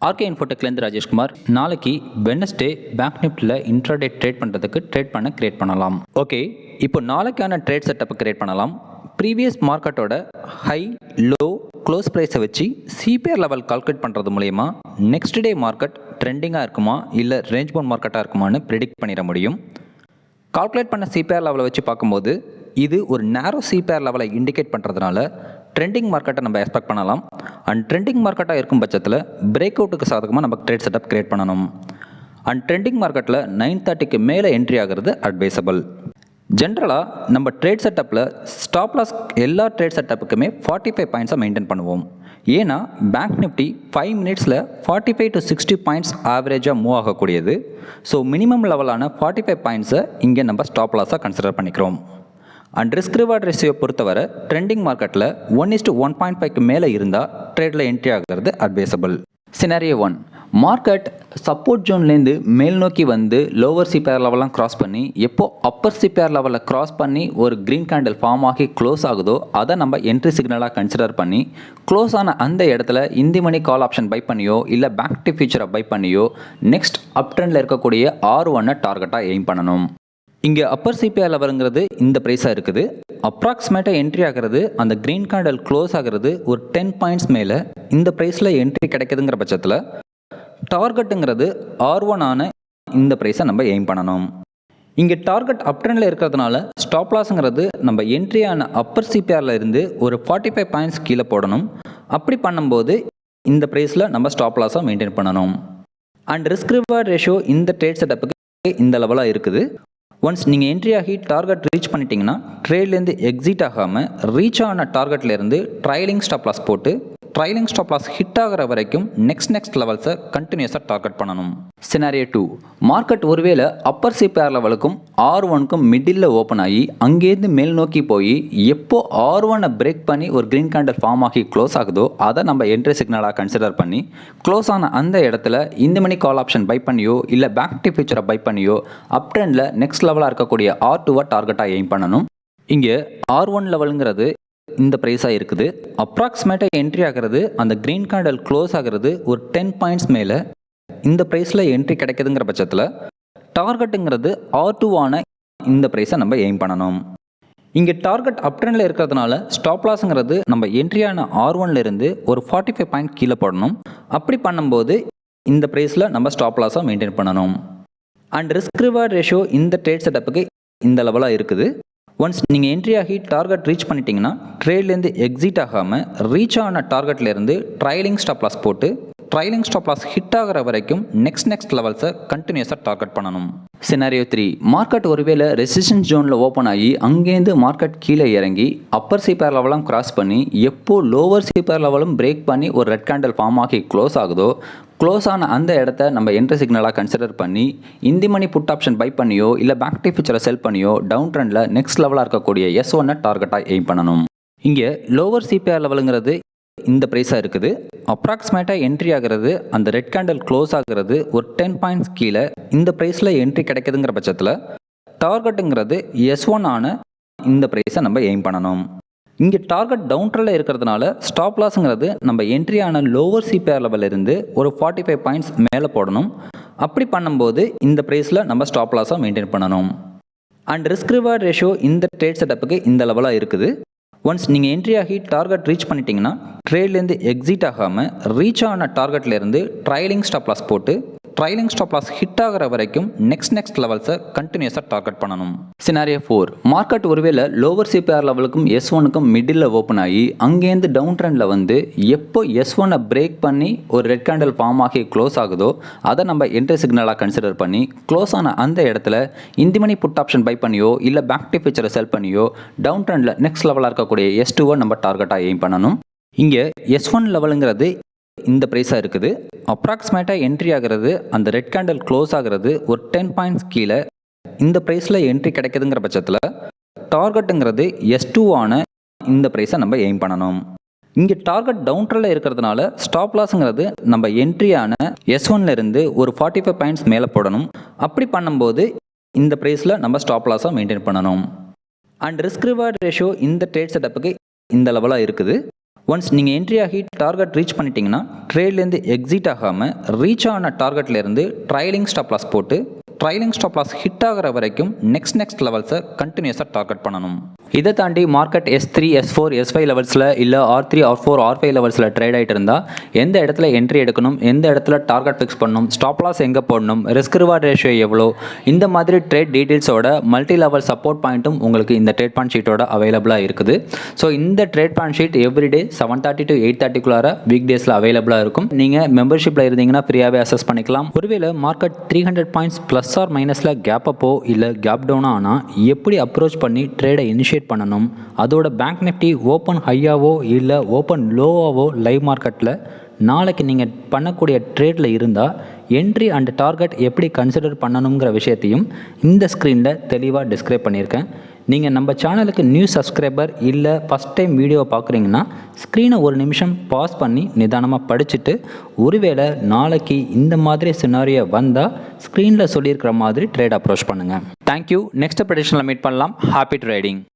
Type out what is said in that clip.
RK இன்ஃபோடெக்லேருந்து Rajeshkumar. நாளைக்கு Wednesday bank நிஃப்டியில் intraday trade பண்ணுறதுக்கு கிரியேட் பண்ணலாம். ஓகே, இப்போ நாளைக்கான ட்ரேட் செட்டப்பை கிரியேட் பண்ணலாம். ப்ரீவியஸ் மார்க்கெட்டோட ஹை லோ க்ளோஸ் ப்ரைஸை வச்சு சிபிஆர் லெவல் கால்குலேட் பண்ணுறது மூலயமா நெக்ஸ்ட் டே மார்க்கெட் ட்ரெண்டிங்காக இருக்குமா இல்லை ரேஞ்ச் பவுண்ட் மார்க்கெட்டாக இருக்குமான்னு ப்ரெடிக்ட் பண்ணிட முடியும். கால்குலேட் பண்ண சிபிஆர் லெவலை வச்சு பார்க்கும்போது இது ஒரு நேரோ சிபிஆர் லெவலை இண்டிகேட் பண்ணுறதுனால ட்ரெண்டிங் மார்க்கெட்டை நம்ம எக்ஸ்பெக்ட் பண்ணலாம். அண்ட் ட்ரெண்டிங் மார்க்கெட்டாக இருக்கும் பட்சத்தில் பிரேக் அவுட்டுக்கு சாதகமாக நம்ம ட்ரேட் செட்டப் கிரியேட் பண்ணணும். அண்ட் ட்ரெண்டிங் மார்க்கெட்டில் 9:30க்கு மேலே என்ட்ரி ஆகிறது அட்வைசபிள். ஜென்ரலாக நம்ம ட்ரேட் செட்டப்பில் ஸ்டாப் லாஸ் எல்லா ட்ரேட் செட்டப்புக்குமே 45 பாயிண்ட்ஸை மெயின்டைன் பண்ணுவோம். ஏன்னா பேங்க் நிஃப்டி 5 மினிட்ஸில் 45 to 60 பாயிண்ட்ஸ் ஆவரேஜாக மூவ் ஆகக்கூடியது. ஸோ மினிமம் லெவலான 45 பாயிண்ட்ஸை இங்கே நம்ம ஸ்டாப் லாஸாக கன்சிடர் பண்ணிக்கிறோம். அண்ட் ரிஸ்க் ரிவார்ட் ரேஷியோ பொறுத்தவரை ட்ரெண்டிங் மார்க்கெட்டில் 1:1.5க்கு மேலே இருந்தால் ட்ரேடில் என்ட்ரி ஆகிறது அட்வைசபிள். சினாரியோ 1, மார்க்கெட் சப்போர்ட் ஜோன்லேருந்து மேல் நோக்கி வந்து லோவர் சிபிஆர் லெவலாம் கிராஸ் பண்ணி எப்போ அப்பர் சிபிஆர் லெவலில் கிராஸ் பண்ணி ஒரு க்ரீன் கேண்டில் ஃபார்ம் ஆகி க்ளோஸ் ஆகுதோ அதை நம்ம என்ட்ரி சிக்னலாக கன்சிடர் பண்ணி க்ளோஸ் ஆன அந்த இடத்துல இந்தி மணி கால் ஆப்ஷன் பை பண்ணியோ இல்லை பேங்க் நிஃப்டி ஃபியூச்சரை பை பண்ணியோ நெக்ஸ்ட் அப் ட்ரெண்டில் இருக்கக்கூடிய R1 டார்கெட்டாக எய்ம் பண்ணணும். இங்கே அப்பர் சிபிஆர் லெவலுங்கிறது இந்த ப்ரைஸாக இருக்குது. அப்ராக்சிமேட்டாக என்ட்ரி ஆகிறது அந்த க்ரீன் கேண்டில் க்ளோஸ் ஆகிறது ஒரு 10 பாயிண்ட்ஸ் மேலே இந்த ப்ரைஸில் என்ட்ரி கிடைக்குதுங்கிற பட்சத்தில் டார்கெட்டுங்கிறது R1 ஆன இந்த ப்ரைஸை நம்ம எய்ம் பண்ணணும். இங்கே டார்கெட் அப் ட்ரெண்டில் இருக்கிறதுனால ஸ்டாப் லாஸுங்கிறது நம்ம என்ட்ரியான அப்பர் சிபிஆரில் இருந்து ஒரு 45 பாயிண்ட்ஸ் கீழே போடணும். அப்படி பண்ணும்போது இந்த ப்ரைஸில் நம்ம ஸ்டாப் லாஸாக மெயின்டைன் பண்ணணும். அண்ட் ரிஸ்க் ரிவார்ட் ரேஷியோ இந்த ட்ரேட் செட்டப்புக்கு இந்த லெவலாக இருக்குது. ஒன்ஸ் நீங்கள் என்ட்ரி ஆகி டார்கெட் ரீச் பண்ணிட்டீங்கன்னா ட்ரேட்லேருந்து எக்ஸிட் ஆகாமல் ரீச் ஆன டார்கெட்லேருந்து ட்ரைலிங் ஸ்டாப் லாஸ் போட்டு ட்ரைலிங் ஸ்டாப் லாஸ் ஹிட் ஆகிற வரைக்கும் நெக்ஸ்ட் லெவல்ஸை கண்டினியூஸாக டார்கெட் பண்ணணும். சினாரியோ 2, மார்க்கெட் ஒருவேளை அப்பர் சிபிஆர் லெவலுக்கும் R1க்கும் மிடில் ஓப்பன் ஆகி அங்கேருந்து மேல் நோக்கி போய் எப்போ R1 பிரேக் பண்ணி ஒரு க்ரீன் கேண்டில் ஃபார்ம் ஆகி க்ளோஸ் ஆகுதோ அதை நம்ம என்ட்ரி சிக்னலாக கன்சிடர் பண்ணி க்ளோஸ் ஆன அந்த இடத்துல இந்த மணி கால் ஆப்ஷன் பை பண்ணியோ இல்லை பேங்க் நிஃப்டி ஃபியூச்சரை பை பண்ணியோ அப் ட்ரெண்டில் நெக்ஸ்ட் லெவலாக இருக்கக்கூடிய R2 டார்கெட்டாக எய்ம் பண்ணணும். இங்கே R1 லெவலுங்கிறது இந்த ப்ரைஸாக இருக்குது. அப்ராக்சிமேட்டாக என்ட்ரி ஆகிறது அந்த க்ரீன் கேண்டில் க்ளோஸ் ஆகிறது ஒரு 10 பாயிண்ட்ஸ் மேலே இந்த ப்ரைஸில் என்ட்ரி கிடைக்குதுங்கிற பட்சத்தில் டார்கெட்டுங்கிறது R2 ஆன இந்த ப்ரைஸை நம்ம எய்ம் பண்ணணும். இங்கே டார்கெட் அப் ட்ரெண்டில் இருக்கிறதுனால ஸ்டாப் லாஸுங்கிறது நம்ம என்ட்ரியான R1லேருந்து ஒரு 45 பாயிண்ட் கீழே போடணும். அப்படி பண்ணும்போது இந்த ப்ரைஸில் நம்ம ஸ்டாப் லாஸாக மெயின்டைன் பண்ணணும். அண்ட் ரிஸ்க் ரிவார்ட் ரேஷியோ இந்த ட்ரேட் செட்டப்புக்கு இந்த லெவலாக இருக்குது. ஒன்ஸ் நீங்கள் என்ட்ரி ஆகி டார்கெட் ரீச் பண்ணிட்டீங்கன்னா ட்ரேட்லேருந்து எக்ஸிட் ஆகாமல் ரீச் ஆன டார்கெட்லேருந்து ட்ரைலிங் ஸ்டாப் லாஸ் போட்டு ட்ரைலிங் ஸ்டாப் லாஸ் ஹிட் ஆகிற வரைக்கும் நெக்ஸ்ட் லெவல்ஸை கண்டினியூஸாக டார்கெட் பண்ணணும். சினாரியோ 3, மார்க்கெட் ஒருவேளை ரெசிஸ்டன்ஸ் ஜோனில் ஓப்பன் ஆகி அங்கேருந்து மார்க்கெட் கீழே இறங்கி அப்பர் சிபிஆர் லெவலாம் கிராஸ் பண்ணி எப்போ லோவர் சிபிஆர் லெவலும் பிரேக் பண்ணி ஒரு ரெட் கேண்டில் ஃபார்ம் ஆகி க்ளோஸ் ஆகுதோ க்ளோஸ் ஆன அந்த இடத்த நம்ம என்ட்ரி சிக்னலாக கன்சிடர் பண்ணி in the money put option buy பண்ணியோ இல்லை பேங்க் நிஃப்டி ஃபியூச்சரை செல் பண்ணியோ டவுன் ட்ரெண்டில் நெக்ஸ்ட் லெவலாக இருக்கக்கூடிய S1 டார்கெட்டாக எய்ம் பண்ணணும். இங்கே லோவர் சிபிஆர் லெவலுங்கிறது இந்த ப்ரைஸாக இருக்குது. அப்ராக்சிமேட்டாக என்ட்ரி ஆகிறது அந்த ரெட் கேண்டில் க்ளோஸ் ஆகிறது ஒரு 10 பாயிண்ட்ஸ் கீழே இந்த ப்ரைஸில் என்ட்ரி கிடைக்குதுங்கிற பட்சத்தில் டார்கெட்டுங்கிறது S1 ஆன இந்த ப்ரைஸை நம்ம எய்ம் பண்ணணும். இங்கே டார்கெட் டவுன் ட்ரெண்டில் இருக்கிறதுனால ஸ்டாப் லாஸுங்கிறது நம்ம என்ட்ரியான லோவர் சிபிஆர் லெவலில் இருந்து ஒரு 45 பாயிண்ட்ஸ் மேலே போடணும். அப்படி பண்ணும்போது இந்த ப்ரைஸில் நம்ம ஸ்டாப் லாஸாக மெயின்டைன் பண்ணணும். அண்ட் ரிஸ்க் ரிவார்ட் ரேஷியோ இந்த ட்ரேட் செட்டப்புக்கு இந்த லெவலாக இருக்குது. ஒன்ஸ் நீங்கள் என்ட்ரி ஆகி டார்கெட் ரீச் பண்ணிட்டீங்கன்னா ட்ரேட்லேருந்து எக்ஸிட் ஆகாமல் ரீச் ஆன டார்கெட்லேருந்து ட்ரைலிங் ஸ்டாப் லாஸ் போட்டு ட்ரைலிங் ஸ்டாப் லாஸ் ஹிட் ஆகிற வரைக்கும் நெக்ஸ்ட் லெவல்ஸை கண்டினியூஸாக டார்கெட் பண்ணணும். சினாரியோ 4, மார்க்கெட் ஒருவேளை லோவர் சிபிஆர் லெவலுக்கும் S1க்கும் மிடில் ஓப்பன் ஆகி அங்கேருந்து டவுன் ட்ரெண்டில் வந்து எப்போ S1 பிரேக் பண்ணி ஒரு ரெட் கேண்டில் ஃபார்ம் ஆகி க்ளோஸ் ஆகுதோ அதை நம்ம என்ட்ரி சிக்னலாக கன்சிடர் பண்ணி க்ளோஸ் ஆன அந்த இடத்துல in the money put option buy பண்ணியோ இல்லை பேங்க் நிஃப்டி ஃபியூச்சரை செல் பண்ணியோ டவுன் ட்ரெண்டில் நெக்ஸ்ட் லெவலாக இருக்கக்கூடிய S2 நம்ம டார்கெட்டாக எய்ம் பண்ணணும். இங்கே S1 லெவலுங்கிறது இந்த ப்ரைஸாக இருக்குது. அப்ராக்சிமேட்டாக என்ட்ரி ஆகிறது அந்த ரெட் கேண்டில் க்ளோஸ் ஆகிறது ஒரு 10 பாயிண்ட்ஸ் கீழே இந்த ப்ரைஸில் என்ட்ரி கிடைக்குதுங்கிற பட்சத்தில் டார்கெட்டுங்கிறது S2 ஆன இந்த ப்ரைஸை நம்ம எய்ம் பண்ணணும். இங்கே டார்கெட் டவுன் ட்ரெண்டில் இருக்கிறதுனால ஸ்டாப் லாஸுங்கிறது நம்ம என்ட்ரியான S1லேருந்து ஒரு 45 பாயிண்ட்ஸ் மேலே போடணும். அப்படி பண்ணும்போது இந்த ப்ரைஸில் நம்ம ஸ்டாப் லாஸாக மெயின்டைன் பண்ணணும். அண்ட் ரிஸ்க் ரிவார்ட் ரேஷியோ இந்த ட்ரேட் செட்டப்புக்கு இந்த லெவலாக இருக்குது. ஒன்ஸ் நீங்கள் என்ட்ரி ஆகி டார்கெட் ரீச் பண்ணிட்டீங்கன்னா ட்ரேட்லேருந்து எக்ஸிட் ஆகாமல் ரீச் ஆன டார்கெட்லேருந்து ட்ரைலிங் ஸ்டாப் லாஸ் போட்டு ட்ரைலிங் ஸ்டாப் லாஸ் ஹிட் ஆகிற வரைக்கும் நெக்ஸ்ட் லெவல்ஸை கண்டினியூஸாக டார்கெட் பண்ணணும். இதை தாண்டி மார்க்கெட் S3, S4, S5 லெவல்ஸில் இல்லை R3, R4, R5 லெவல்ஸில் ட்ரேட் ஆகிட்டு இருந்தால் எந்த இடத்துல என்ட்ரி எடுக்கணும், எந்த இடத்துல டார்கெட் ஃபிக்ஸ் பண்ணணும், ஸ்டாப் லாஸ் எங்கே போடணும், ரிஸ்க் ரிவார்ட் ரேஷியோ எவ்வளோ, இந்த மாதிரி ட்ரேட் டீட்டெயில்ஸோட மல்டி லெவல் சப்போர்ட் பாயிண்ட்டும் உங்களுக்கு இந்த ட்ரேட் பாயிண்ட் ஷீட்டோட அவைலபிளாக இருக்குது. ஸோ இந்த trade point sheet everyday 7:30 to 8:30 week டேஸில் அவைலபிளாக இருக்கும். நீங்கள் மெம்பர்ஷிப்பில் இருந்தீங்கன்னா ஃப்ரீயாகவே அசஸ் பண்ணிக்கலாம். ஒருவேளை மார்க்கெட் 300 பாயிண்ட்ஸ் ப்ளஸ் ஆர் மைனஸில் கேப் அப்போ இல்லை கேப் டவுனாக ஆனால் எப்படி அப்ரோச் பண்ணி ட்ரேடை இனிஷியேட் பண்ணணும், அதோட பேங்க் நிஃப்டி ஓப்பன் ஹையாவோ இல்லை ஓப்பன் லோவாவோ லைவ் மார்க்கெட்டில் நாளைக்கு நீங்கள் பண்ணக்கூடிய ட்ரேடில் இருந்தால் என்ட்ரி அண்ட் டார்கெட் எப்படி கன்சிடர் பண்ணணுங்கிற விஷயத்தையும் இந்த ஸ்க்ரீனில் தெளிவாக டிஸ்கிரைப் பண்ணியிருக்கேன். நீங்கள் நம்ம சேனலுக்கு நியூ சப்ஸ்கிரைபர் இல்லை ஃபஸ்ட் டைம் வீடியோ பார்க்குறீங்கன்னா ஸ்க்ரீனை ஒரு நிமிஷம் பாஸ் பண்ணி நிதானமாக படிச்சுட்டு ஒருவேளை நாளைக்கு இந்த மாதிரி சினாரியோ வந்தால் ஸ்க்ரீனில் சொல்லியிருக்கிற மாதிரி ட்ரேட் அப்ரோச் பண்ணுங்கள். தேங்க்யூ. நெக்ஸ்ட் ப்ரெடிக்ஷனில் மீட் பண்ணலாம். Happy trading.